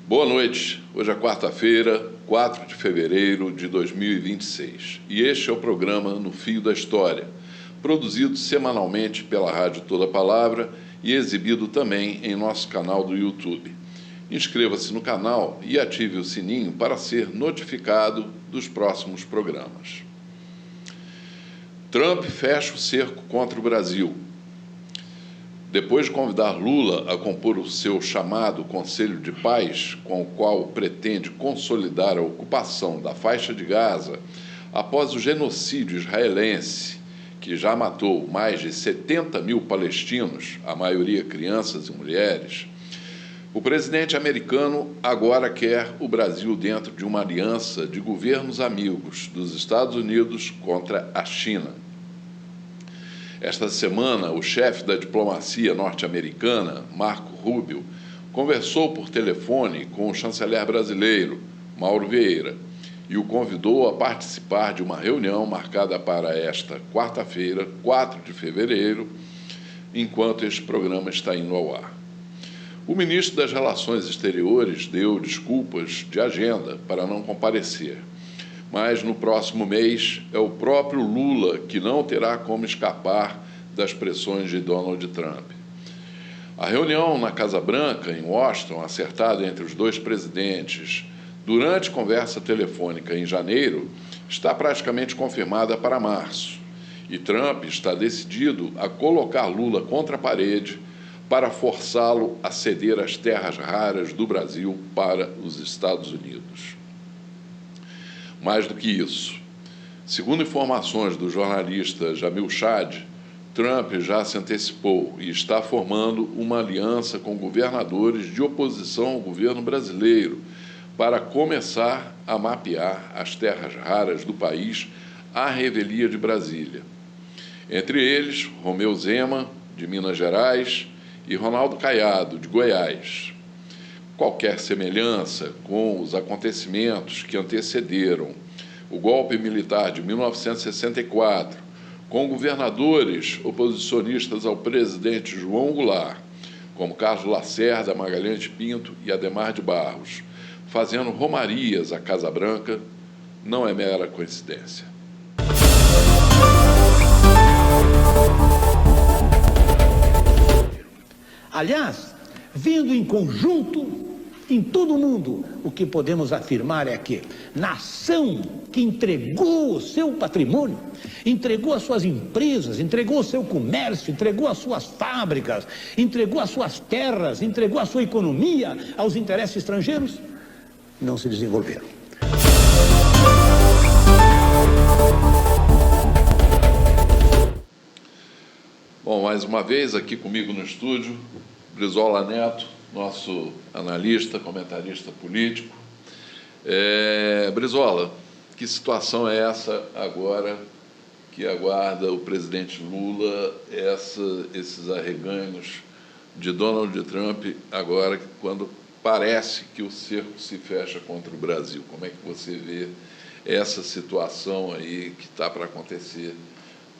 Boa noite. Hoje é quarta-feira, 4 de fevereiro de 2026. E este é o programa No Fio da História, produzido semanalmente pela Rádio Toda Palavra e exibido também em nosso canal do YouTube. Inscreva-se no canal e ative o sininho para ser notificado dos próximos programas. Trump fecha o cerco contra o Brasil. Depois de convidar Lula a compor o seu chamado Conselho de Paz, com o qual pretende consolidar a ocupação da faixa de Gaza após o genocídio israelense, que já matou mais de 70 mil palestinos, a maioria crianças e mulheres, o presidente americano agora quer o Brasil dentro de uma aliança de governos amigos dos Estados Unidos contra a China. Esta semana, o chefe da diplomacia norte-americana, Marco Rubio, conversou por telefone com o chanceler brasileiro, Mauro Vieira, e o convidou a participar de uma reunião marcada para esta quarta-feira, 4 de fevereiro, enquanto este programa está indo ao ar. O ministro das Relações Exteriores deu desculpas de agenda para não comparecer, mas no próximo mês é o próprio Lula que não terá como escapar das pressões de Donald Trump. A reunião na Casa Branca, em Washington, acertada entre os dois presidentes durante conversa telefônica em janeiro, está praticamente confirmada para março, e Trump está decidido a colocar Lula contra a parede para forçá-lo a ceder as terras raras do Brasil para os Estados Unidos. Mais do que isso, segundo informações do jornalista Jamil Chad, Trump já se antecipou e está formando uma aliança com governadores de oposição ao governo brasileiro para começar a mapear as terras raras do país à revelia de Brasília. Entre eles, Romeu Zema, de Minas Gerais, e Ronaldo Caiado, de Goiás. Qualquer semelhança com os acontecimentos que antecederam o golpe militar de 1964, com governadores oposicionistas ao presidente João Goulart, como Carlos Lacerda, Magalhães Pinto e Adhemar de Barros, fazendo romarias à Casa Branca, não é mera coincidência. Aliás, vendo em conjunto, em todo o mundo, o que podemos afirmar é que nação que entregou o seu patrimônio, entregou as suas empresas, entregou o seu comércio, entregou as suas fábricas, entregou as suas terras, entregou a sua economia aos interesses estrangeiros, não se desenvolveram. Bom, mais uma vez aqui comigo no estúdio, Brizola Neto, nosso analista, comentarista político. Brizola, que situação é essa agora que aguarda o presidente Lula, esses arreganhos de Donald Trump agora, quando parece que o cerco se fecha contra o Brasil? Como é que você vê essa situação aí que está para acontecer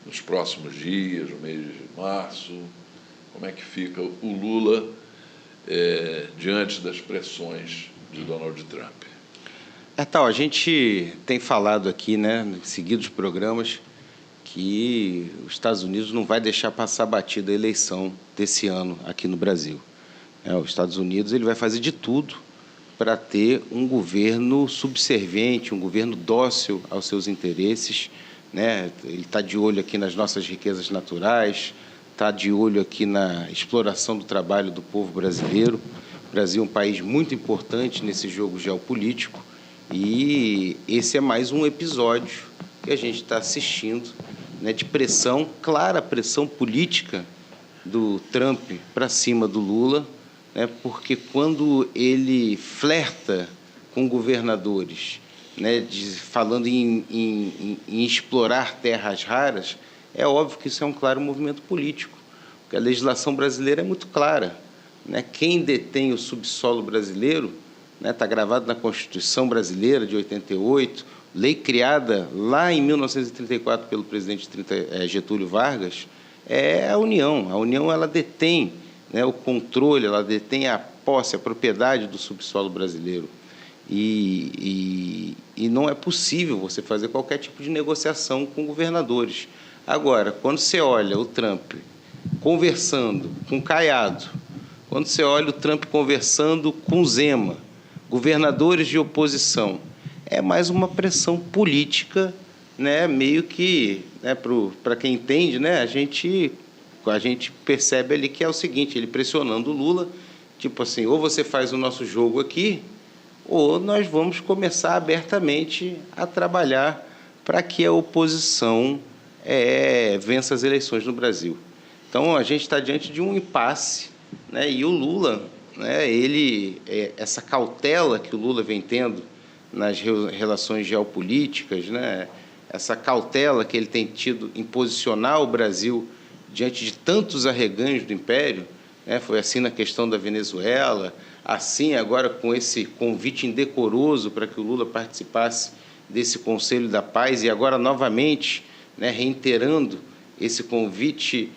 nos próximos dias, no mês de março? Como é que fica o Lula diante das pressões de Donald Trump? A gente tem falado aqui, em seguidos programas, que os Estados Unidos não vai deixar passar batida a eleição desse ano aqui no Brasil. Os Estados Unidos ele vai fazer de tudo para ter um governo subserviente, um governo dócil aos seus interesses, Ele está de olho aqui nas nossas riquezas naturais, está de olho aqui na exploração do trabalho do povo brasileiro. O Brasil é um país muito importante nesse jogo geopolítico e esse é mais um episódio que a gente está assistindo, de pressão, clara pressão política do Trump para cima do Lula, porque quando ele flerta com governadores, falando em explorar terras raras, é óbvio que isso é um claro movimento político, porque a legislação brasileira é muito clara. Quem detém o subsolo brasileiro, está gravado na Constituição Brasileira de 88, lei criada lá em 1934 pelo presidente Getúlio Vargas, é a União. A União ela detém o controle, ela detém a posse, a propriedade do subsolo brasileiro. E não é possível você fazer qualquer tipo de negociação com governadores. Agora, quando você olha o Trump conversando com Caiado, quando você olha o Trump conversando com Zema, governadores de oposição, é mais uma pressão política, né, meio que, né, para quem entende, né, a gente percebe ali que é o seguinte, ele pressionando o Lula, tipo assim, ou você faz o nosso jogo aqui, ou nós vamos começar abertamente a trabalhar para que a oposição vença as eleições no Brasil. Então, a gente está diante de um impasse, né, e o Lula, né, essa cautela que o Lula vem tendo nas relações geopolíticas, né, essa cautela que ele tem tido em posicionar o Brasil diante de tantos arreganhos do Império, né, foi assim na questão da Venezuela, assim agora com esse convite indecoroso para que o Lula participasse desse Conselho da Paz e agora novamente, né, reiterando esse convite.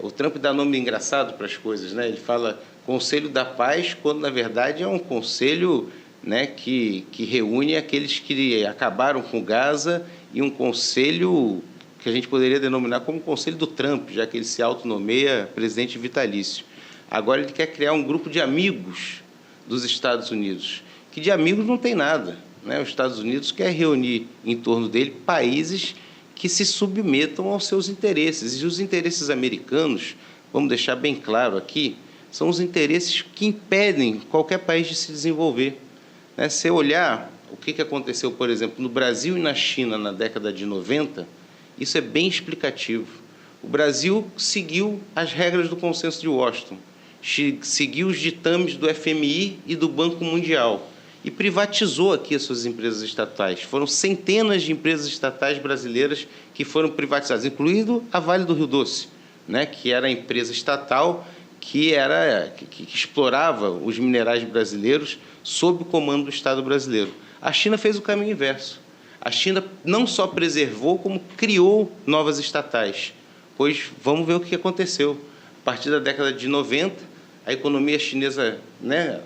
O Trump dá nome engraçado para as coisas, né? Ele fala Conselho da Paz, quando na verdade é um conselho, né, que reúne aqueles que acabaram com Gaza e um conselho que a gente poderia denominar como Conselho do Trump, já que ele se autonomeia presidente vitalício. Agora ele quer criar um grupo de amigos dos Estados Unidos, que de amigos não tem nada, né? Os Estados Unidos quer reunir em torno dele países que se submetam aos seus interesses. E os interesses americanos, vamos deixar bem claro aqui, são os interesses que impedem qualquer país de se desenvolver. Né? Se olhar o que aconteceu, por exemplo, no Brasil e na China na década de 90, isso é bem explicativo. O Brasil seguiu as regras do Consenso de Washington, seguiu os ditames do FMI e do Banco Mundial e privatizou aqui as suas empresas estatais. Foram centenas de empresas estatais brasileiras que foram privatizadas, incluindo a Vale do Rio Doce, né, que era a empresa estatal que explorava os minerais brasileiros sob o comando do Estado brasileiro. A China fez o caminho inverso. A China não só preservou, como criou novas estatais. Pois vamos ver o que aconteceu. A partir da década de 90, a economia chinesa, né,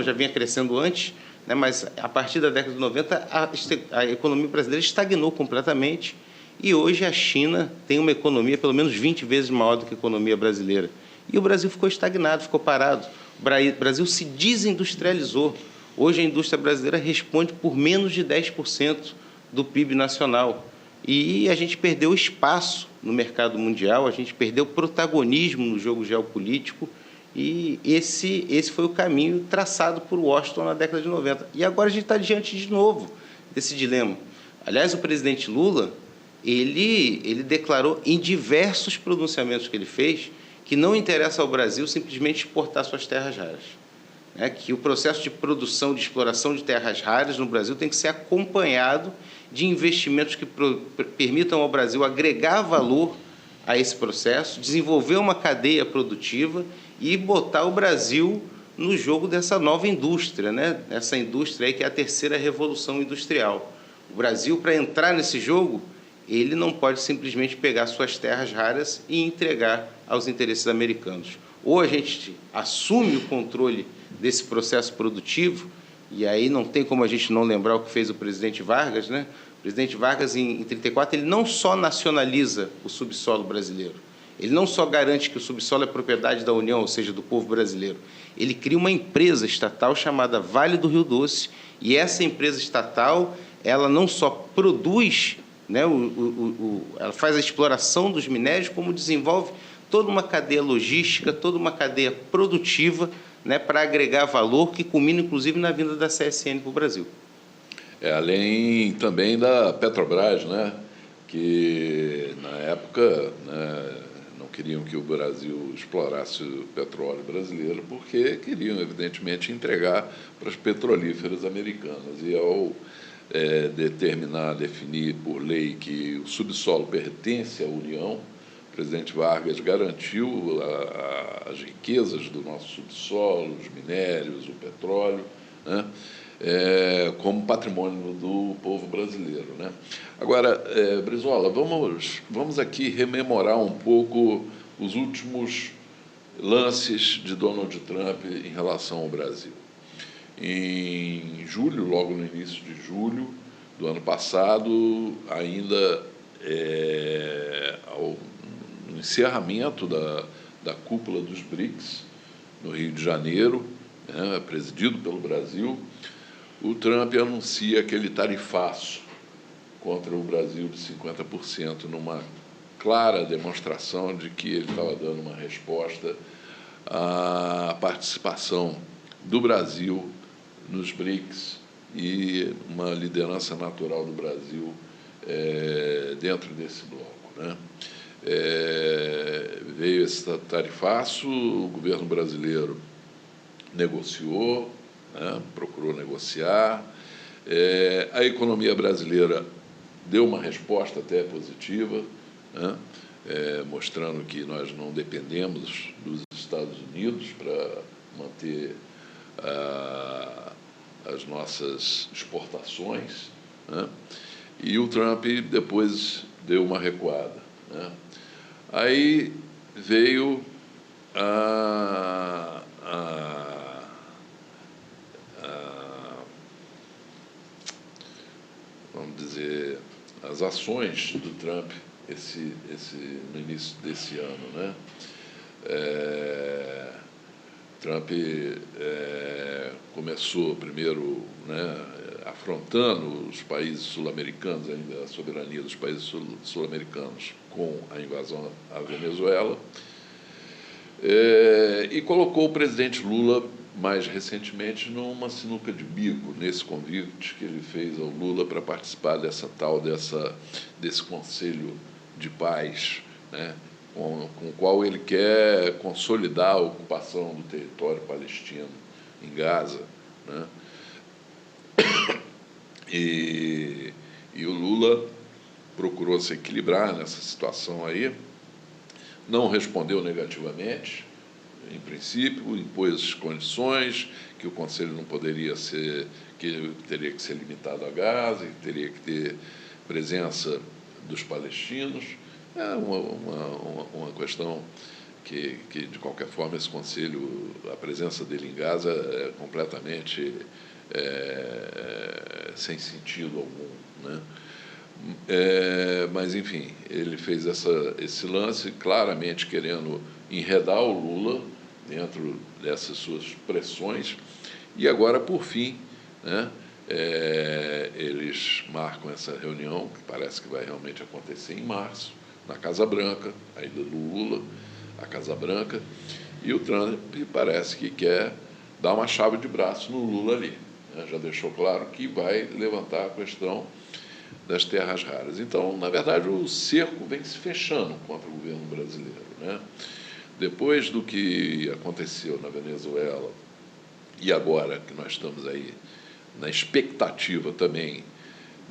já vinha crescendo antes, né, mas a partir da década de 90, a economia brasileira estagnou completamente e hoje a China tem uma economia pelo menos 20 vezes maior do que a economia brasileira. E o Brasil ficou estagnado, ficou parado. O Brasil se desindustrializou. Hoje a indústria brasileira responde por menos de 10% do PIB nacional. E a gente perdeu espaço no mercado mundial, a gente perdeu protagonismo no jogo geopolítico, e esse foi o caminho traçado por Washington na década de 90. E agora a gente está diante de novo desse dilema. Aliás, o presidente Lula, ele declarou em diversos pronunciamentos que ele fez que não interessa ao Brasil simplesmente exportar suas terras raras. Que o processo de produção, de exploração de terras raras no Brasil tem que ser acompanhado de investimentos que permitam ao Brasil agregar valor a esse processo, desenvolver uma cadeia produtiva e botar o Brasil no jogo dessa nova indústria, né? Essa indústria aí que é a terceira revolução industrial. O Brasil, para entrar nesse jogo, ele não pode simplesmente pegar suas terras raras e entregar aos interesses americanos. Ou a gente assume o controle desse processo produtivo, e aí não tem como a gente não lembrar o que fez o presidente Vargas, né? O presidente Vargas, em 1934, ele não só nacionaliza o subsolo brasileiro, ele não só garante que o subsolo é propriedade da União, ou seja, do povo brasileiro, ele cria uma empresa estatal chamada Vale do Rio Doce, e essa empresa estatal, ela não só produz, né, ela faz a exploração dos minérios, como desenvolve toda uma cadeia logística, toda uma cadeia produtiva, né, para agregar valor, que culmina, inclusive, na vinda da CSN para o Brasil. Além também da Petrobras, né, que, na época, né, não queriam que o Brasil explorasse o petróleo brasileiro, porque queriam, evidentemente, entregar para as petrolíferas americanas. E, ao definir por lei que o subsolo pertence à União, o presidente Vargas garantiu as riquezas do nosso subsolo, os minérios, o petróleo, né, como patrimônio do povo brasileiro, né? Agora, Brizola, vamos aqui rememorar um pouco os últimos lances de Donald Trump em relação ao Brasil. Em julho, logo no início de julho do ano passado, ainda no encerramento da cúpula dos BRICS, no Rio de Janeiro, né, presidido pelo Brasil, o Trump anuncia aquele tarifaço contra o Brasil de 50%, numa clara demonstração de que ele estava dando uma resposta à participação do Brasil nos BRICS e uma liderança natural do Brasil dentro desse bloco, né? Veio esse tarifaço, o governo brasileiro negociou, né, procurou negociar, a economia brasileira deu uma resposta até positiva, né, mostrando que nós não dependemos dos Estados Unidos para manter as nossas exportações, né, e o Trump depois deu uma recuada, né. Aí veio vamos dizer, as ações do Trump no início desse ano, né? Trump começou primeiro, né, afrontando os países sul-americanos, ainda a soberania dos países sul-americanos com a invasão à Venezuela, e colocou o presidente Lula, mais recentemente, numa sinuca de bico, nesse convite que ele fez ao Lula para participar desse Conselho de Paz, né, com o qual ele quer consolidar a ocupação do território palestino em Gaza, né? E o Lula procurou se equilibrar nessa situação aí, não respondeu negativamente, em princípio, impôs condições, que o Conselho não poderia ser, que teria que ser limitado a Gaza, que teria que ter presença dos palestinos. É uma questão que, de qualquer forma, esse Conselho, a presença dele em Gaza é completamente sem sentido algum, né? Mas, enfim, ele fez esse lance claramente querendo enredar o Lula dentro dessas suas pressões. E agora, por fim, né, eles marcam essa reunião, que parece que vai realmente acontecer em março, na Casa Branca, a ida do Lula à Casa Branca, e o Trump parece que quer dar uma chave de braço no Lula ali, né? Já deixou claro que vai levantar a questão das terras raras. Então, na verdade, o cerco vem se fechando contra o governo brasileiro, né? Depois do que aconteceu na Venezuela, e agora que nós estamos aí na expectativa também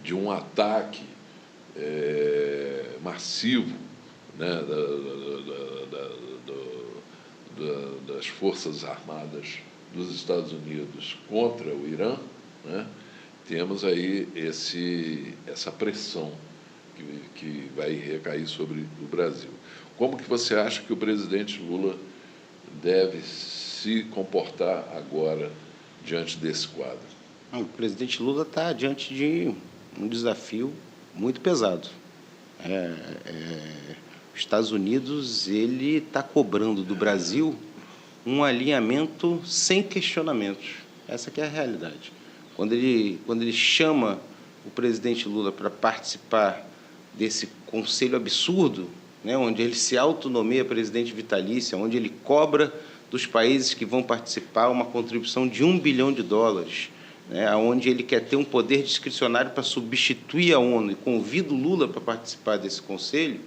de um ataque massivo, né, das Forças Armadas dos Estados Unidos contra o Irã, né, temos aí essa pressão que vai recair sobre o Brasil. Como que você acha que o presidente Lula deve se comportar agora diante desse quadro? O presidente Lula está diante de um desafio muito pesado. Os Estados Unidos ele está cobrando do Brasil um alinhamento sem questionamentos. Essa que é a realidade. Quando ele chama o presidente Lula para participar desse conselho absurdo, né, onde ele se autonomeia presidente vitalício, onde ele cobra dos países que vão participar uma contribuição de $1 bilhão, né, onde ele quer ter um poder discricionário para substituir a ONU e convida o Lula para participar desse conselho,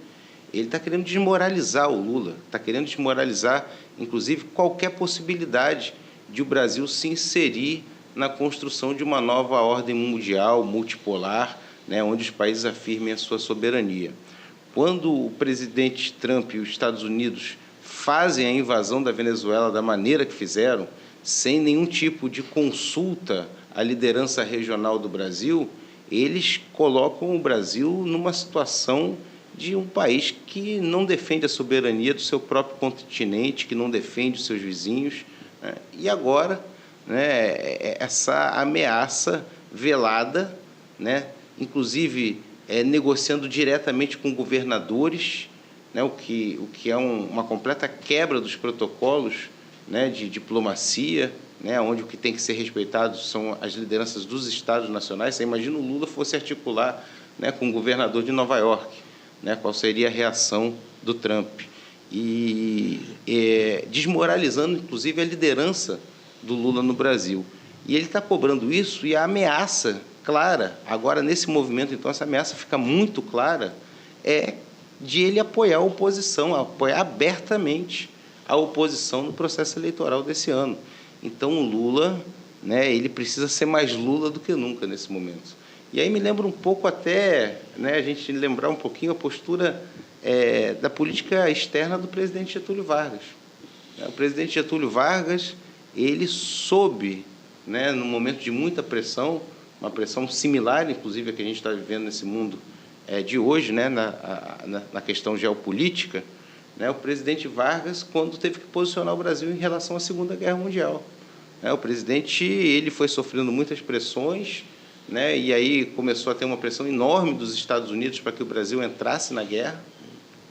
ele está querendo desmoralizar o Lula, está querendo desmoralizar, inclusive, qualquer possibilidade de o Brasil se inserir na construção de uma nova ordem mundial, multipolar, né, onde os países afirmem a sua soberania. Quando o presidente Trump e os Estados Unidos fazem a invasão da Venezuela da maneira que fizeram, sem nenhum tipo de consulta à liderança regional do Brasil, eles colocam o Brasil numa situação de um país que não defende a soberania do seu próprio continente, que não defende os seus vizinhos, né? E agora, né, essa ameaça velada, né, inclusive negociando diretamente com governadores, né, o que é uma completa quebra dos protocolos, né, de diplomacia, né, onde o que tem que ser respeitado são as lideranças dos estados nacionais. Você imagina o Lula fosse articular, né, com o governador de Nova York, né, qual seria a reação do Trump? E desmoralizando, inclusive, a liderança do Lula no Brasil. E ele está cobrando isso, e a ameaça clara, agora nesse movimento, então, essa ameaça fica muito clara, é de ele apoiar a oposição, apoiar abertamente a oposição no processo eleitoral desse ano. Então, o Lula, né, ele precisa ser mais Lula do que nunca nesse momento. E aí me lembra um pouco até, né, a gente lembrar um pouquinho a postura da política externa do presidente Getúlio Vargas. O presidente Getúlio Vargas, ele soube, né, num momento de muita pressão, uma pressão similar, inclusive, a que a gente está vivendo nesse mundo de hoje, né, na questão geopolítica, né, o presidente Vargas, quando teve que posicionar o Brasil em relação à Segunda Guerra Mundial. O presidente, ele foi sofrendo muitas pressões, né, e aí começou a ter uma pressão enorme dos Estados Unidos para que o Brasil entrasse na guerra,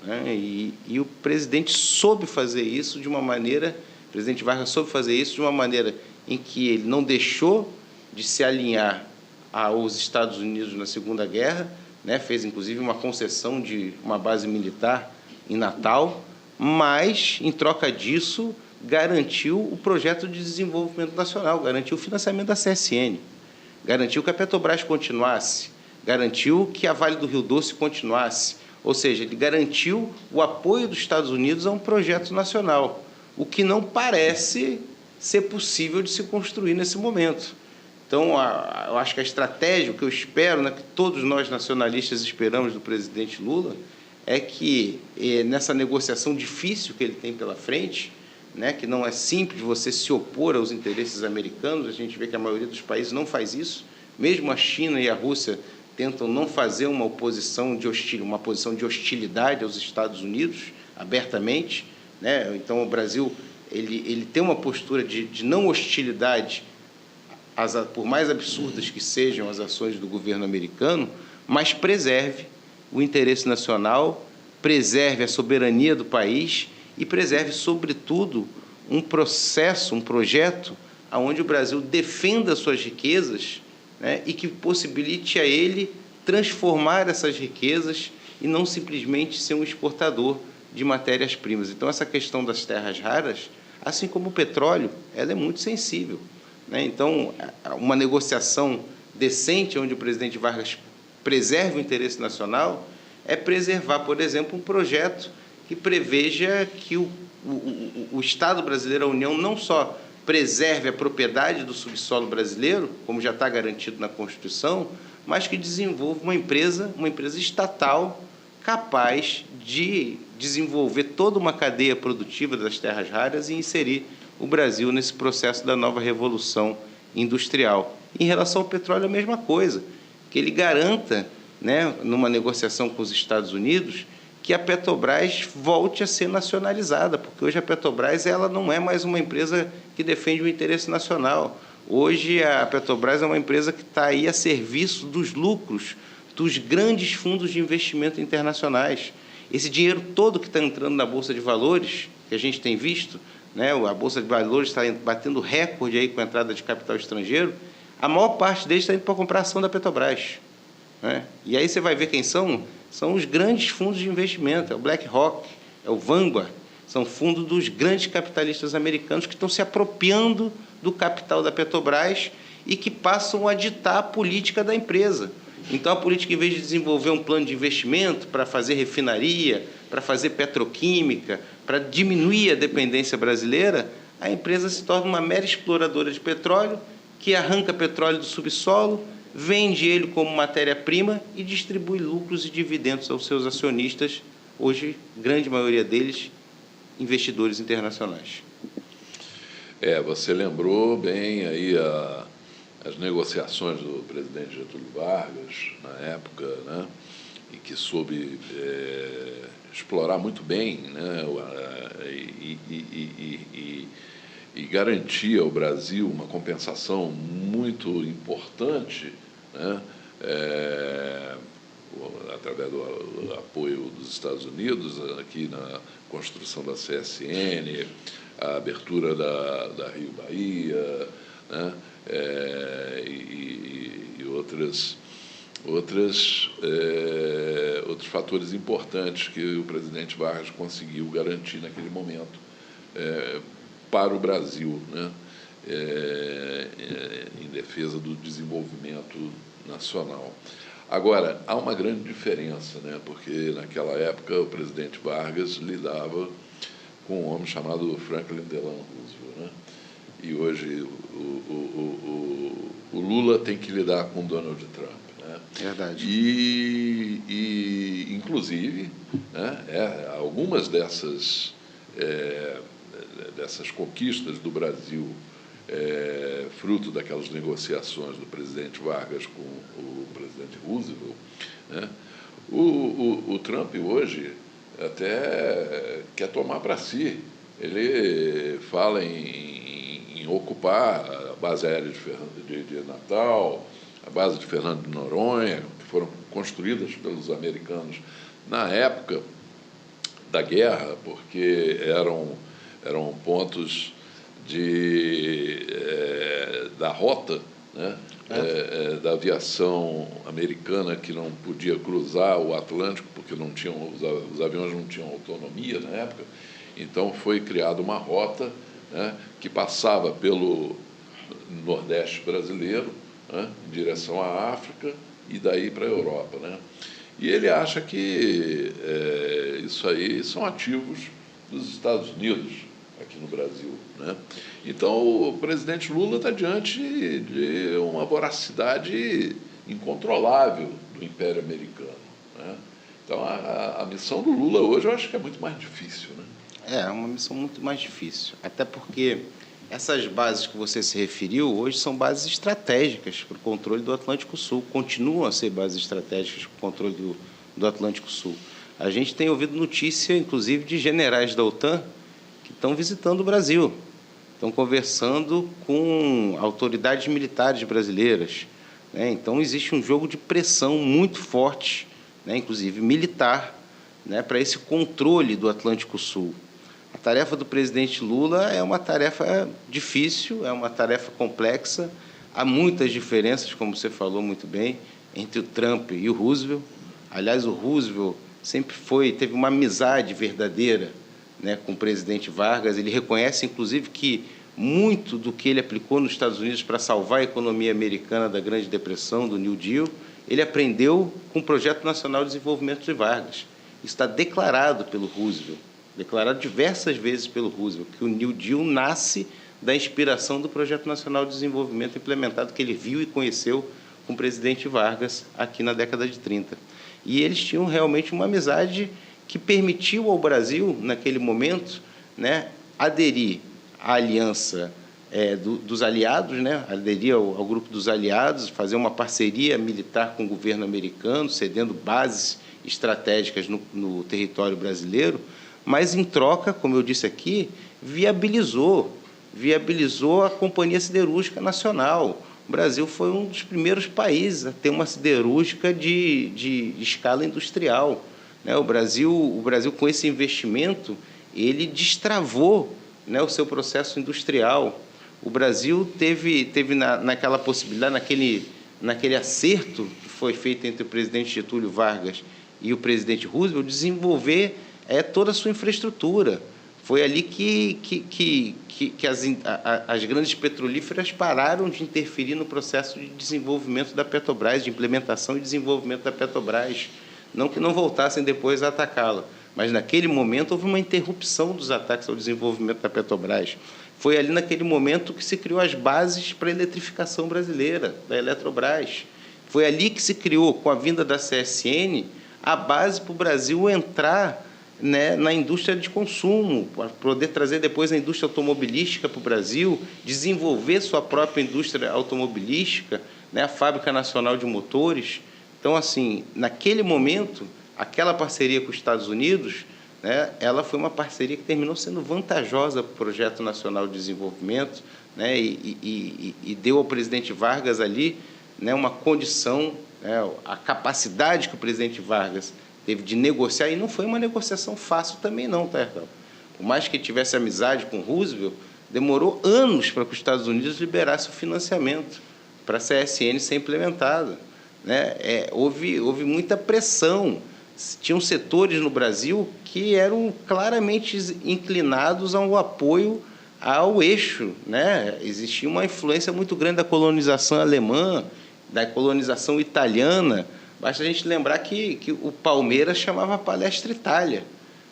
né, e o presidente soube fazer isso de uma maneira, o presidente Vargas soube fazer isso de uma maneira em que ele não deixou de se alinhar aos Estados Unidos na Segunda Guerra, né, fez inclusive uma concessão de uma base militar em Natal, mas, em troca disso, garantiu o projeto de desenvolvimento nacional, garantiu o financiamento da CSN, garantiu que a Petrobras continuasse, garantiu que a Vale do Rio Doce continuasse, ou seja, ele garantiu o apoio dos Estados Unidos a um projeto nacional, o que não parece ser possível de se construir nesse momento. Então, eu acho que a estratégia, o que eu espero, né, que todos nós nacionalistas esperamos do presidente Lula, é que nessa negociação difícil que ele tem pela frente, né, que não é simples você se opor aos interesses americanos, a gente vê que a maioria dos países não faz isso, mesmo a China e a Rússia tentam não fazer uma posição de hostilidade aos Estados Unidos, abertamente, né? Então, o Brasil ele tem uma postura de não hostilidade, por mais absurdas que sejam as ações do governo americano, mas preserve o interesse nacional, preserve a soberania do país e preserve, sobretudo, um projeto onde o Brasil defenda suas riquezas, né, e que possibilite a ele transformar essas riquezas e não simplesmente ser um exportador de matérias-primas. Então, essa questão das terras raras, assim como o petróleo, ela é muito sensível, né? Então, uma negociação decente, onde o presidente Vargas preserve o interesse nacional, é preservar, por exemplo, um projeto que preveja que o Estado brasileiro, a União, não só preserve a propriedade do subsolo brasileiro, como já está garantido na Constituição, mas que desenvolva uma empresa estatal capaz de desenvolver toda uma cadeia produtiva das terras raras e inserir o Brasil nesse processo da nova revolução industrial. Em relação ao petróleo, a mesma coisa, que ele garanta, né, numa negociação com os Estados Unidos, que a Petrobras volte a ser nacionalizada, porque hoje a Petrobras ela não é mais uma empresa que defende o interesse nacional. Hoje a Petrobras é uma empresa que está aí a serviço dos lucros dos grandes fundos de investimento internacionais. Esse dinheiro todo que está entrando na Bolsa de Valores, que a gente tem visto, né, a Bolsa de Valores está batendo recorde aí com a entrada de capital estrangeiro, a maior parte deles está indo para comprar ação da Petrobras, né? E aí você vai ver quem são os grandes fundos de investimento, é o BlackRock, é o Vanguard, são fundos dos grandes capitalistas americanos que estão se apropriando do capital da Petrobras e que passam a ditar a política da empresa. Então, a política, em vez de desenvolver um plano de investimento para fazer refinaria, para fazer petroquímica, para diminuir a dependência brasileira, a empresa se torna uma mera exploradora de petróleo, que arranca petróleo do subsolo, vende ele como matéria-prima e distribui lucros e dividendos aos seus acionistas, hoje, grande maioria deles, investidores internacionais. Você lembrou bem aí as negociações do presidente Getúlio Vargas, na época, né, e que soube explorar muito bem, né, e garantir ao Brasil uma compensação muito importante, né, através do apoio dos Estados Unidos, aqui na construção da CSN, a abertura da Rio Bahia, né, e outros fatores importantes que o presidente Vargas conseguiu garantir naquele momento para o Brasil, né, em defesa do desenvolvimento nacional. Agora, há uma grande diferença, né, porque naquela época o presidente Vargas lidava com um homem chamado Franklin Delano Roosevelt, né? E hoje o Lula tem que lidar com Donald Trump, né? Verdade. E inclusive, né, algumas dessas conquistas do Brasil, fruto daquelas negociações do presidente Vargas com o presidente Roosevelt, né, o Trump hoje até quer tomar para si. Ele fala em ocupar a base aérea de Natal, a base de Fernando de Noronha, que foram construídas pelos americanos na época da guerra, porque eram pontos da rota, né, da aviação americana, que não podia cruzar o Atlântico porque os aviões não tinham autonomia na época. Então foi criada uma rota, né, que passava pelo Nordeste brasileiro, né, em direção à África e daí para a Europa, né? E ele acha que isso aí são ativos dos Estados Unidos aqui no Brasil, né? Então o presidente Lula está diante de uma voracidade incontrolável do Império Americano, né? Então a missão do Lula hoje eu acho que é muito mais difícil, né? É uma missão muito mais difícil, até porque essas bases que você se referiu hoje são bases estratégicas para o controle do Atlântico Sul, continuam a ser bases estratégicas para o controle do Atlântico Sul. A gente tem ouvido notícia, inclusive, de generais da OTAN que estão visitando o Brasil, estão conversando com autoridades militares brasileiras, né? Então, existe um jogo de pressão muito forte, né, inclusive militar, né, para esse controle do Atlântico Sul. A tarefa do presidente Lula é uma tarefa difícil, é uma tarefa complexa, há muitas diferenças, como você falou muito bem, entre o Trump e o Roosevelt. Aliás, o Roosevelt sempre teve uma amizade verdadeira, né, com o presidente Vargas. Ele reconhece, inclusive, que muito do que ele aplicou nos Estados Unidos para salvar a economia americana da Grande Depressão, do New Deal, ele aprendeu com o Projeto Nacional de Desenvolvimento de Vargas. Isso está declarado pelo Roosevelt, declarado diversas vezes pelo Roosevelt, que o New Deal nasce da inspiração do Projeto Nacional de Desenvolvimento implementado, que ele viu e conheceu com o presidente Vargas aqui na década de 30. E eles tinham realmente uma amizade que permitiu ao Brasil, naquele momento, né, aderir à aliança dos aliados, né, aderir ao grupo dos aliados, fazer uma parceria militar com o governo americano, cedendo bases estratégicas no território brasileiro, mas, em troca, como eu disse aqui, viabilizou a Companhia Siderúrgica Nacional. O Brasil foi um dos primeiros países a ter uma siderúrgica de escala industrial, né? O Brasil, com esse investimento, ele destravou, né, o seu processo industrial. O Brasil teve naquela possibilidade, naquele acerto que foi feito entre o presidente Getúlio Vargas e o presidente Roosevelt, desenvolver toda a sua infraestrutura. Foi ali que as grandes petrolíferas pararam de interferir no processo de desenvolvimento da Petrobras, de implementação e desenvolvimento da Petrobras. Não que não voltassem depois a atacá-la, mas naquele momento houve uma interrupção dos ataques ao desenvolvimento da Petrobras. Foi ali naquele momento que se criou as bases para a eletrificação brasileira, da Eletrobras. Foi ali que se criou, com a vinda da CSN, a base para o Brasil entrar, né, na indústria de consumo, para poder trazer depois a indústria automobilística para o Brasil, desenvolver sua própria indústria automobilística, né, a Fábrica Nacional de Motores. Então, assim, naquele momento, aquela parceria com os Estados Unidos, né, ela foi uma parceria que terminou sendo vantajosa para o Projeto Nacional de Desenvolvimento, né, e deu ao presidente Vargas ali, né, uma condição, né, a capacidade que o presidente Vargas teve de negociar, e não foi uma negociação fácil também não, tá, Hertal? Por mais que tivesse amizade com Roosevelt, demorou anos para que os Estados Unidos liberassem o financiamento para a CSN ser implementada, né? Houve muita pressão. Tinham setores no Brasil que eram claramente inclinados ao apoio ao eixo, né? Existia uma influência muito grande da colonização alemã, da colonização italiana. Basta a gente lembrar que o Palmeiras chamava Palestra Itália,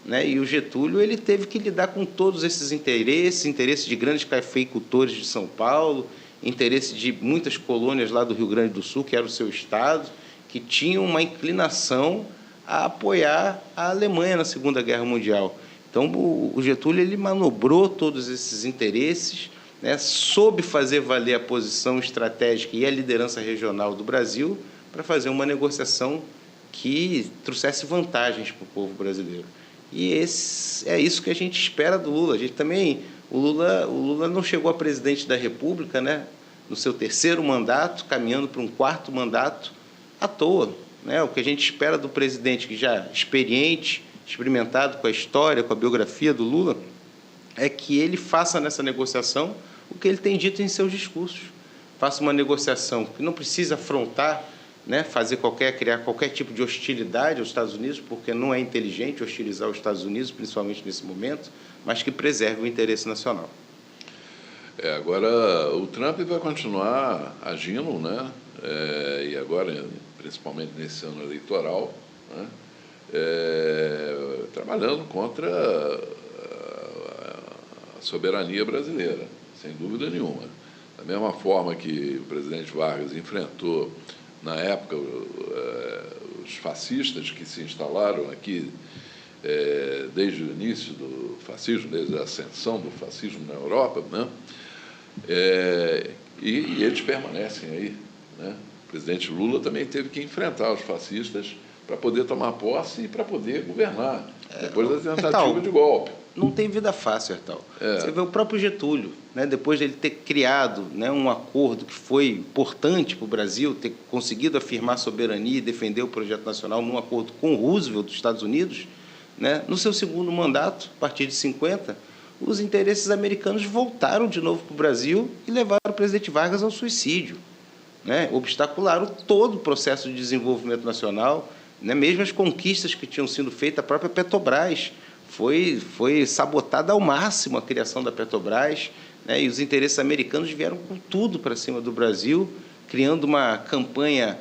né? E o Getúlio ele teve que lidar com todos esses interesses de grandes cafeicultores de São Paulo, interesse de muitas colônias lá do Rio Grande do Sul, que era o seu estado, que tinham uma inclinação a apoiar a Alemanha na Segunda Guerra Mundial. Então, o Getúlio ele manobrou todos esses interesses, né, soube fazer valer a posição estratégica e a liderança regional do Brasil para fazer uma negociação que trouxesse vantagens para o povo brasileiro. E é isso que a gente espera do Lula. A gente também, o Lula não chegou a presidente da República, né, no seu 3º mandato, caminhando para um 4º mandato à toa, né? O que a gente espera do presidente, que já experiente, experimentado com a história, com a biografia do Lula, é que ele faça nessa negociação o que ele tem dito em seus discursos. Faça uma negociação que não precisa afrontar, né, criar qualquer tipo de hostilidade aos Estados Unidos, porque não é inteligente hostilizar os Estados Unidos, principalmente nesse momento, mas que preserve o interesse nacional. Agora, o Trump vai continuar agindo, né? E agora, principalmente nesse ano eleitoral, né? Trabalhando contra a soberania brasileira, sem dúvida nenhuma. Da mesma forma que o presidente Vargas enfrentou, na época, os fascistas que se instalaram aqui desde o início do fascismo, desde a ascensão do fascismo na Europa, né? E eles permanecem aí, né? O presidente Lula também teve que enfrentar os fascistas para poder tomar posse e para poder governar, depois da tentativa de golpe. Não tem vida fácil, Hertal. Você vê o próprio Getúlio, né, depois dele ter criado, né, um acordo que foi importante para o Brasil, ter conseguido afirmar a soberania e defender o projeto nacional num acordo com Roosevelt dos Estados Unidos, né, no seu 2º mandato, a partir de 50, os interesses americanos voltaram de novo para o Brasil e levaram o presidente Vargas ao suicídio, né, obstacularam todo o processo de desenvolvimento nacional, né, mesmo as conquistas que tinham sido feitas, a própria Petrobras foi sabotada ao máximo a criação da Petrobras, né, e os interesses americanos vieram com tudo para cima do Brasil, criando uma campanha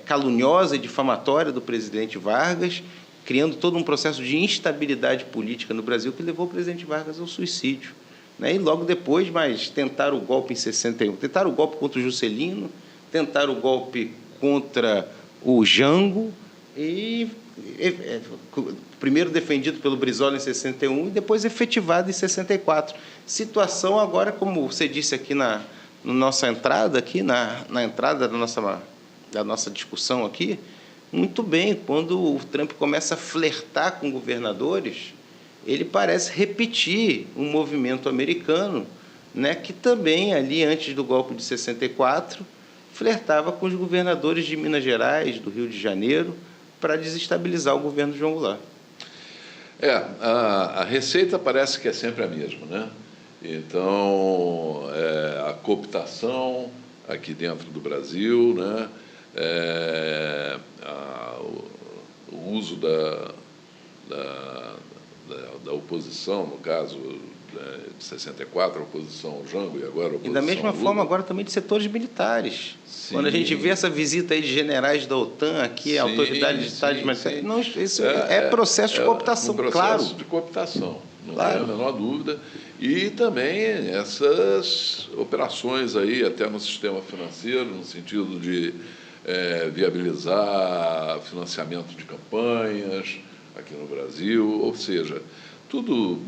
caluniosa e difamatória do presidente Vargas, criando todo um processo de instabilidade política no Brasil que levou o presidente Vargas ao suicídio, né, e logo depois, mas tentaram o golpe em 61, tentaram o golpe contra o Juscelino, tentaram o golpe contra o Jango, e primeiro defendido pelo Brizola em 61 e depois efetivado em 64. Situação agora, como você disse aqui na nossa entrada, na entrada da nossa discussão aqui, muito bem, quando o Trump começa a flertar com governadores, ele parece repetir um movimento americano, né, que também, ali antes do golpe de 64, flertava com os governadores de Minas Gerais, do Rio de Janeiro, para desestabilizar o governo João Goulart. A receita parece que é sempre a mesma, né? Então, a cooptação aqui dentro do Brasil, né? O uso da oposição, no caso de 64, a oposição ao Jango e agora a oposição e da mesma ao Lula. forma agora também de setores militares. Sim. Quando a gente vê essa visita aí de generais da OTAN aqui, autoridades de Estado militares, não, isso é processo de cooptação, claro. Processo de cooptação, não tem a menor dúvida. E também essas operações aí, até no sistema financeiro, no sentido de viabilizar financiamento de campanhas aqui no Brasil, ou seja, tudo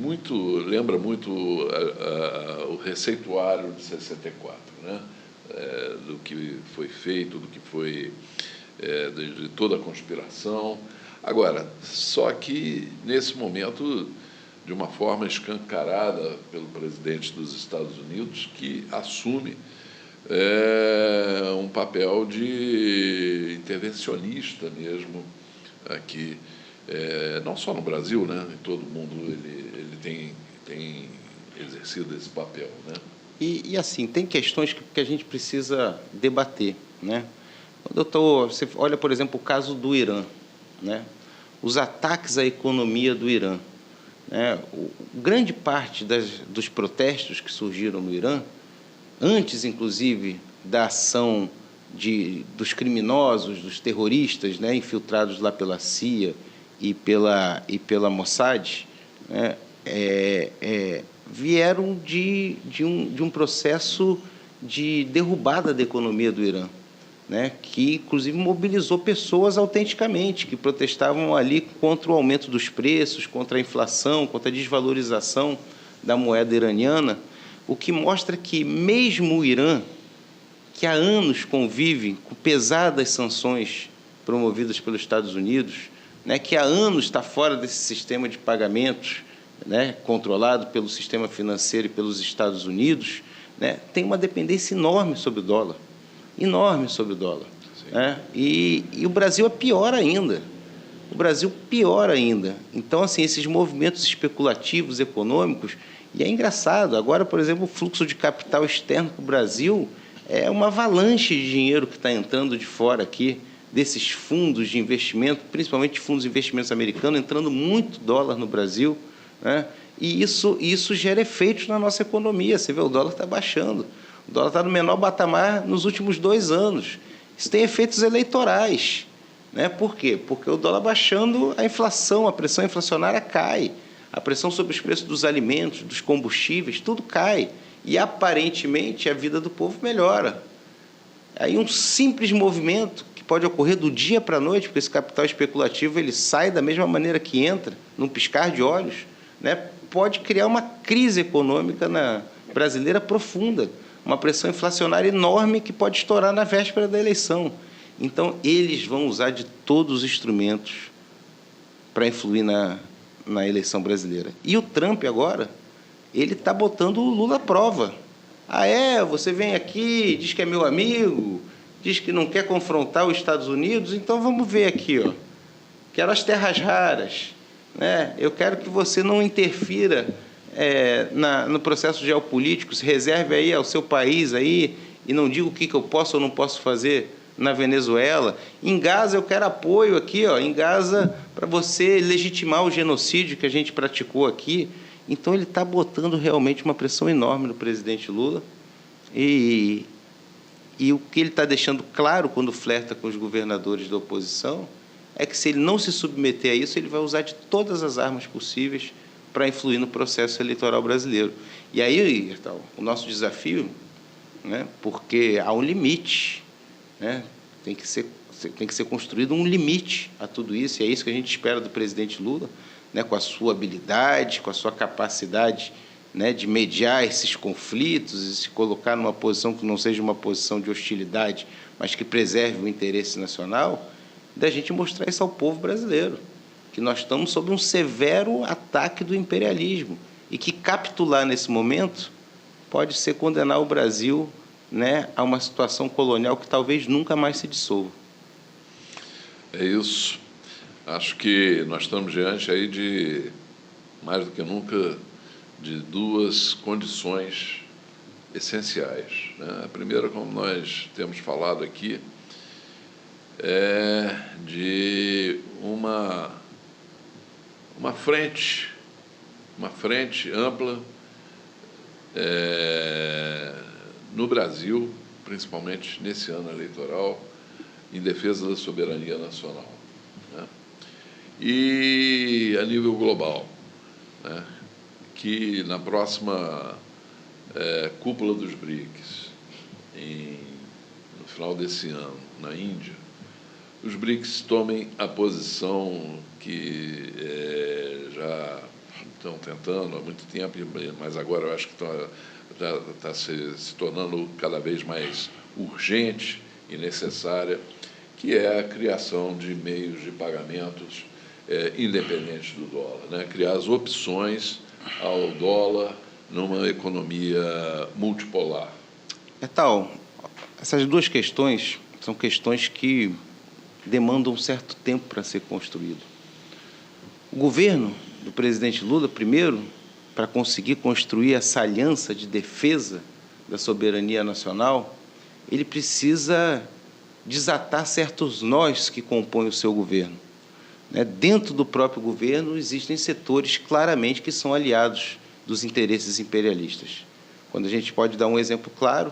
lembra muito o receituário de 64, né? Do que foi feito, do que foi de toda a conspiração. Agora, só que, nesse momento, de uma forma escancarada pelo presidente dos Estados Unidos, que assume um papel de intervencionista mesmo aqui, não só no Brasil, né? Em todo o mundo ele tem exercido esse papel, né? E assim, tem questões que a gente precisa debater, né? Você olha, por exemplo, o caso do Irã, né? Os ataques à economia do Irã, né? Grande parte dos protestos que surgiram no Irã, antes, inclusive, da ação dos criminosos, dos terroristas, né, infiltrados lá pela CIA e pela Mossad, né, vieram de um processo de derrubada da economia do Irã, né, que, inclusive, mobilizou pessoas autenticamente, que protestavam ali contra o aumento dos preços, contra a inflação, contra a desvalorização da moeda iraniana, o que mostra que, mesmo o Irã, que há anos convive com pesadas sanções promovidas pelos Estados Unidos, né, que há anos está fora desse sistema de pagamentos, né, controlado pelo sistema financeiro e pelos Estados Unidos, né, tem uma dependência enorme sobre o dólar. Enorme sobre o dólar. Né? E o Brasil é pior ainda. O Brasil pior ainda. Então, assim, esses movimentos especulativos econômicos, e é engraçado, agora, por exemplo, o fluxo de capital externo para o Brasil é uma avalanche de dinheiro que está entrando de fora aqui, desses fundos de investimento, principalmente fundos de investimentos americanos, entrando muito dólar no Brasil, né? E isso gera efeitos na nossa economia. Você vê, o dólar está baixando. O dólar está no menor patamar nos últimos 2 anos. Isso tem efeitos eleitorais, né? Por quê? Porque o dólar baixando, a inflação, a pressão inflacionária cai. A pressão sobre os preços dos alimentos, dos combustíveis, tudo cai. E, aparentemente, a vida do povo melhora. Aí um simples movimento que pode ocorrer do dia para a noite, porque esse capital especulativo ele sai da mesma maneira que entra, num piscar de olhos, né? Pode criar uma crise econômica brasileira profunda, uma pressão inflacionária enorme que pode estourar na véspera da eleição. Então, eles vão usar de todos os instrumentos para influir na eleição brasileira. E o Trump, agora, ele está botando o Lula à prova. Você vem aqui, diz que é meu amigo, diz que não quer confrontar os Estados Unidos, então vamos ver aqui, ó. Quero as terras raras, né? Eu quero que você não interfira no processo geopolítico, se reserve aí ao seu país aí e não diga o que eu posso ou não posso fazer na Venezuela. Em Gaza eu quero apoio aqui, ó, em Gaza, para você legitimar o genocídio que a gente praticou aqui. Então ele está botando realmente uma pressão enorme no presidente Lula e o que ele está deixando claro quando flerta com os governadores da oposição é que, se ele não se submeter a isso, ele vai usar de todas as armas possíveis para influir no processo eleitoral brasileiro. E aí, então, o nosso desafio, né, porque há um limite, né, tem que ser construído um limite a tudo isso, e é isso que a gente espera do presidente Lula, né, com a sua habilidade, com a sua capacidade, né, de mediar esses conflitos e se colocar numa posição que não seja uma posição de hostilidade, mas que preserve o interesse nacional, da gente mostrar isso ao povo brasileiro, que nós estamos sob um severo ataque do imperialismo e que capitular nesse momento pode ser condenar o Brasil, né, a uma situação colonial que talvez nunca mais se dissolva. É isso. Acho que nós estamos diante aí de, mais do que nunca, de 2 condições essenciais, né? A primeira, como nós temos falado aqui, é de uma frente ampla no Brasil, principalmente nesse ano eleitoral, em defesa da soberania nacional, né? E a nível global, né, que na próxima cúpula dos BRICS, no final desse ano, na Índia, os BRICS tomem a posição que já estão tentando há muito tempo, mas agora eu acho que está se tornando cada vez mais urgente e necessária, que é a criação de meios de pagamentos independentes do dólar, né? Criar as opções ao dólar numa economia multipolar. Essas duas questões são questões que demandam um certo tempo para ser construído. O governo do presidente Lula, primeiro, para conseguir construir essa aliança de defesa da soberania nacional, ele precisa desatar certos nós que compõem o seu governo. Dentro do próprio governo existem setores claramente que são aliados dos interesses imperialistas. Quando a gente pode dar um exemplo claro,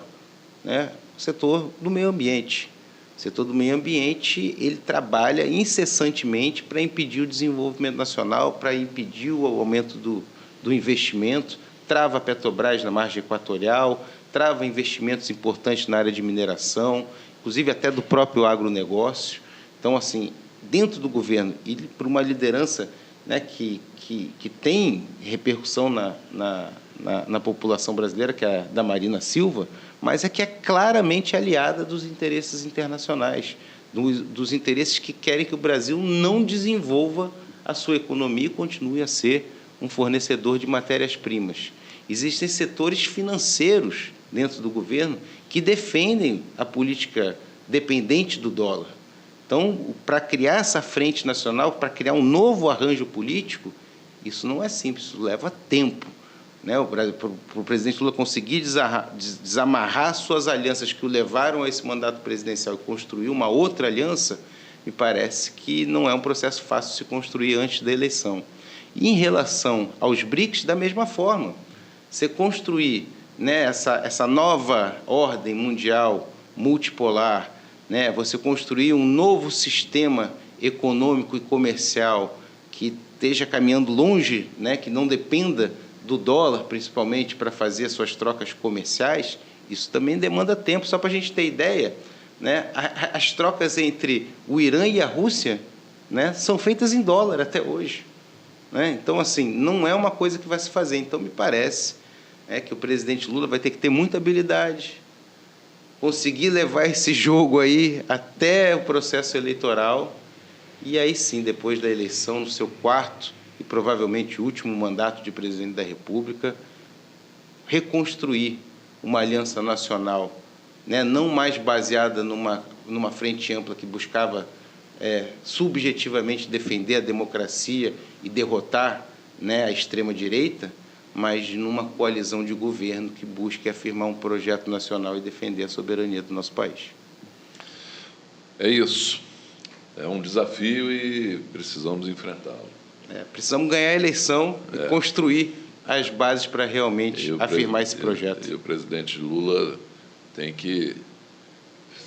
o setor do meio ambiente. O setor do meio ambiente, ele trabalha incessantemente para impedir o desenvolvimento nacional, para impedir o aumento do investimento, trava a Petrobras na margem equatorial, trava investimentos importantes na área de mineração, inclusive até do próprio agronegócio. Então, assim, dentro do governo e por uma liderança que tem repercussão na população brasileira, que é a da Marina Silva, mas que é claramente aliada dos interesses internacionais, dos interesses que querem que o Brasil não desenvolva a sua economia e continue a ser um fornecedor de matérias-primas. Existem setores financeiros dentro do governo que defendem a política dependente do dólar. Então, para criar essa frente nacional, para criar um novo arranjo político, isso não é simples, isso leva tempo. Para o presidente Lula conseguir desamarrar suas alianças que o levaram a esse mandato presidencial e construir uma outra aliança, me parece que não é um processo fácil de se construir antes da eleição. E em relação aos BRICS, da mesma forma, você construir essa nova ordem mundial multipolar, você construir um novo sistema econômico e comercial que esteja caminhando longe, que não dependa do dólar, principalmente, para fazer as suas trocas comerciais, isso também demanda tempo. Só para a gente ter ideia, as trocas entre o Irã e a Rússia são feitas em dólar até hoje. Então, assim, não é uma coisa que vai se fazer. Então, me parece que o presidente Lula vai ter que ter muita habilidade, conseguir levar esse jogo aí até o processo eleitoral, e aí sim, depois da eleição, no seu quarto e provavelmente último mandato de presidente da República, reconstruir uma aliança nacional, não mais baseada numa frente ampla que buscava subjetivamente defender a democracia e derrotar a extrema-direita, mas numa coalizão de governo que busque afirmar um projeto nacional e defender a soberania do nosso país. É isso. É um desafio e precisamos enfrentá-lo. Precisamos ganhar a eleição e construir as bases para realmente afirmar esse projeto. E o presidente Lula tem que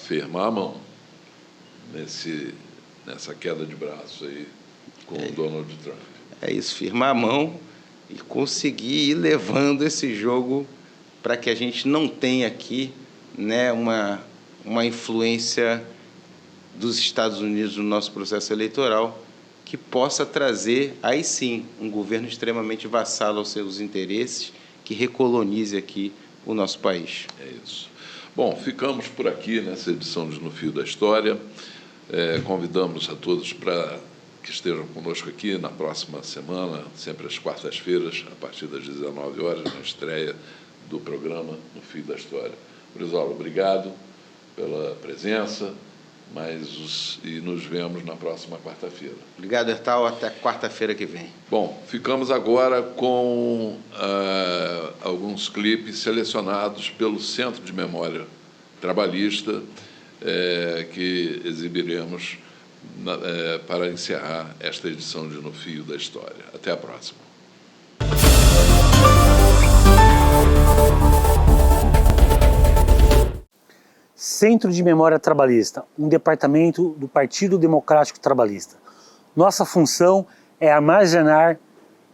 firmar a mão nessa queda de braço aí com o Donald Trump. É isso, firmar a mão e conseguir ir levando esse jogo para que a gente não tenha aqui uma influência dos Estados Unidos no nosso processo eleitoral que possa trazer, aí sim, um governo extremamente vassalo aos seus interesses, que recolonize aqui o nosso país. É isso. Bom, ficamos por aqui nessa edição de No Fio da História. Convidamos a todos para que estejam conosco aqui na próxima semana, sempre às quartas-feiras, a partir das 19 horas, na estreia do programa No Fio da História. Brizola, obrigado pela presença, e nos vemos na próxima quarta-feira. Obrigado, Hertal. Até quarta-feira que vem. Bom, ficamos agora com alguns clipes selecionados pelo Centro de Memória Trabalhista, que exibiremos para encerrar esta edição de No Fio da História. Até a próxima. Centro de Memória Trabalhista, um departamento do Partido Democrático Trabalhista. Nossa função é armazenar,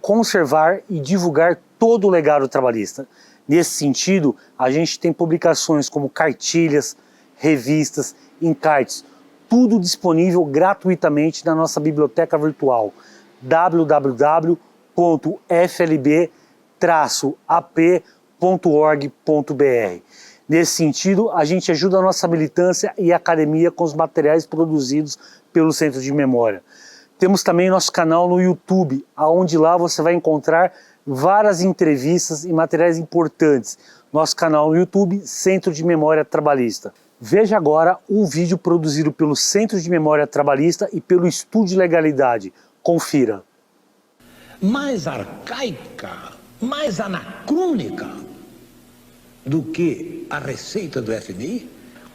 conservar e divulgar todo o legado trabalhista. Nesse sentido, a gente tem publicações como cartilhas, revistas, encartes, tudo disponível gratuitamente na nossa biblioteca virtual www.flb-ap.org.br. Nesse sentido, a gente ajuda a nossa militância e a academia com os materiais produzidos pelo Centro de Memória. Temos também nosso canal no YouTube, onde lá você vai encontrar várias entrevistas e materiais importantes. Nosso canal no YouTube, Centro de Memória Trabalhista. Veja agora um vídeo produzido pelo Centro de Memória Trabalhista e pelo Estúdio de Legalidade. Confira. Mais arcaica, mais anacrônica do que a receita do FMI?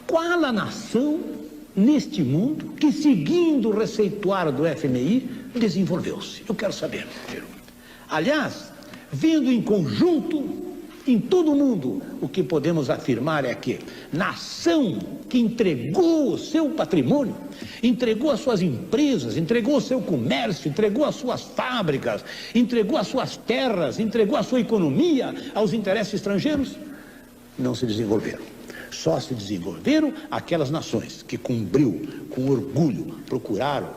Qual a nação neste mundo que, seguindo o receituário do FMI, desenvolveu-se? Eu quero saber. Aliás, vendo em conjunto, em todo o mundo, o que podemos afirmar é que nação que entregou o seu patrimônio, entregou as suas empresas, entregou o seu comércio, entregou as suas fábricas, entregou as suas terras, entregou a sua economia aos interesses estrangeiros, não se desenvolveram. Só se desenvolveram aquelas nações que, com brio, com orgulho, procuraram,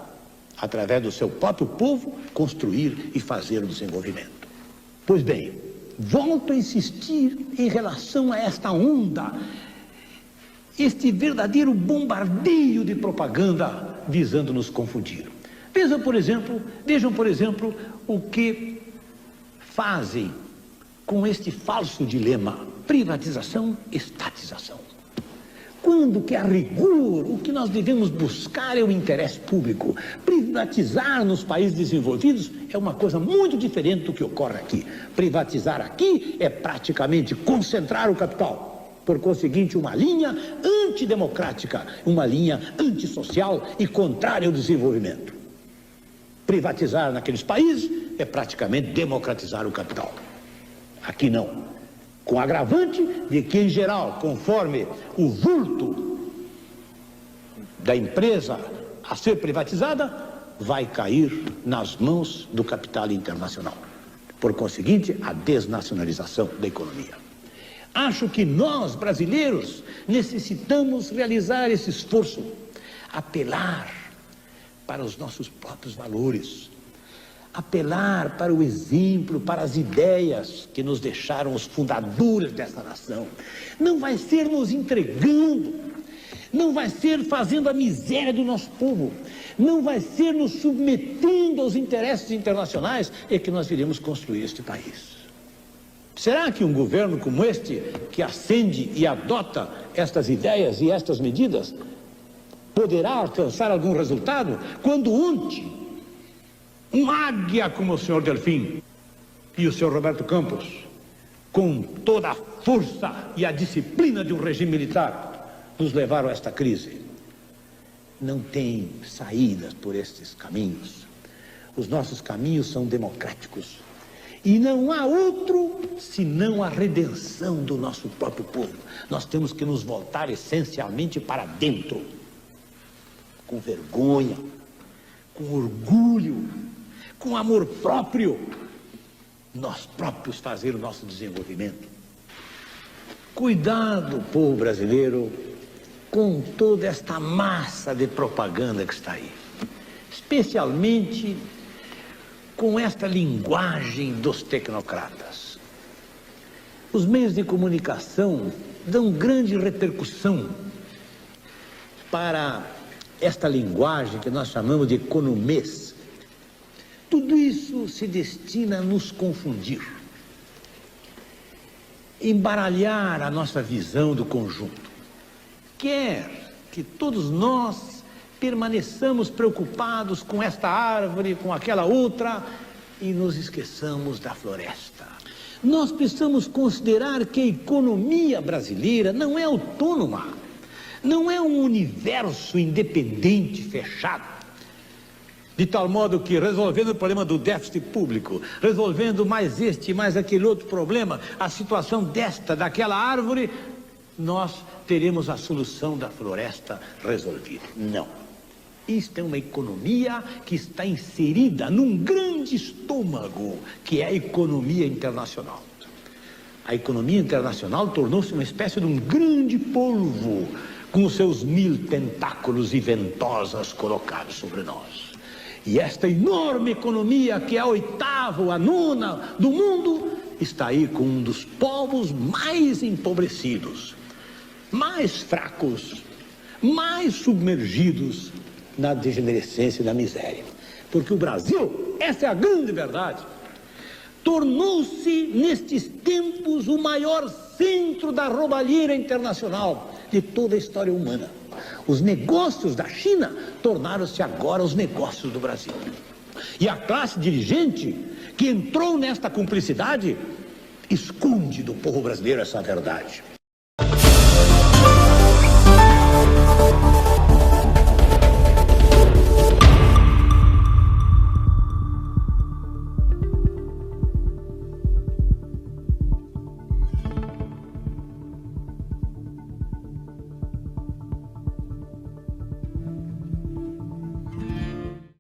através do seu próprio povo, construir e fazer o desenvolvimento. Pois bem, volto a insistir em relação a esta onda, este verdadeiro bombardeio de propaganda visando nos confundir. Vejam, por exemplo, o que fazem com este falso dilema: privatização, estatização. Quando que, a rigor, o que nós devemos buscar é o interesse público. Privatizar nos países desenvolvidos é uma coisa muito diferente do que ocorre aqui. Privatizar aqui é praticamente concentrar o capital. Por conseguinte, uma linha antidemocrática, uma linha antissocial e contrária ao desenvolvimento. Privatizar naqueles países é praticamente democratizar o capital. Aqui não. Com agravante de que, em geral, conforme o vulto da empresa a ser privatizada, vai cair nas mãos do capital internacional. Por conseguinte, a desnacionalização da economia. Acho que nós, brasileiros, necessitamos realizar esse esforço, apelar para os nossos próprios valores, apelar para o exemplo, para as ideias que nos deixaram os fundadores dessa nação. Não vai ser nos entregando, não vai ser fazendo a miséria do nosso povo, não vai ser nos submetendo aos interesses internacionais é que nós iremos construir este país. Será que um governo como este, que acende e adota estas ideias e estas medidas, poderá alcançar algum resultado quando ontem um águia como o senhor Delfim e o senhor Roberto Campos, com toda a força e a disciplina de um regime militar, nos levaram a esta crise? Não tem saídas por estes caminhos. Os nossos caminhos são democráticos. E não há outro senão a redenção do nosso próprio povo. Nós temos que nos voltar essencialmente para dentro, com vergonha, com orgulho, com amor próprio, nós próprios fazer o nosso desenvolvimento. Cuidado, povo brasileiro, com toda esta massa de propaganda que está aí, especialmente com esta linguagem dos tecnocratas. Os meios de comunicação dão grande repercussão para esta linguagem que nós chamamos de economês. Tudo isso se destina a nos confundir, embaralhar a nossa visão do conjunto. Quer que todos nós permaneçamos preocupados com esta árvore, com aquela outra, e nos esqueçamos da floresta. Nós precisamos considerar que a economia brasileira não é autônoma, não é um universo independente, fechado. De tal modo que, resolvendo o problema do déficit público, resolvendo mais este e mais aquele outro problema, a situação desta, daquela árvore, nós teremos a solução da floresta resolvida. Não. Isto é uma economia que está inserida num grande estômago, que é a economia internacional. A economia internacional tornou-se uma espécie de um grande polvo, com os seus 1000 tentáculos e ventosas colocados sobre nós. E esta enorme economia, que é a 8ª, a 9ª do mundo, está aí com um dos povos mais empobrecidos. mais fracos, mais submergidos na degenerescência e na miséria. Porque o Brasil, essa é a grande verdade, tornou-se nestes tempos o maior centro da roubalheira internacional de toda a história humana. Os negócios da China tornaram-se agora os negócios do Brasil. E a classe dirigente que entrou nesta cumplicidade esconde do povo brasileiro essa verdade.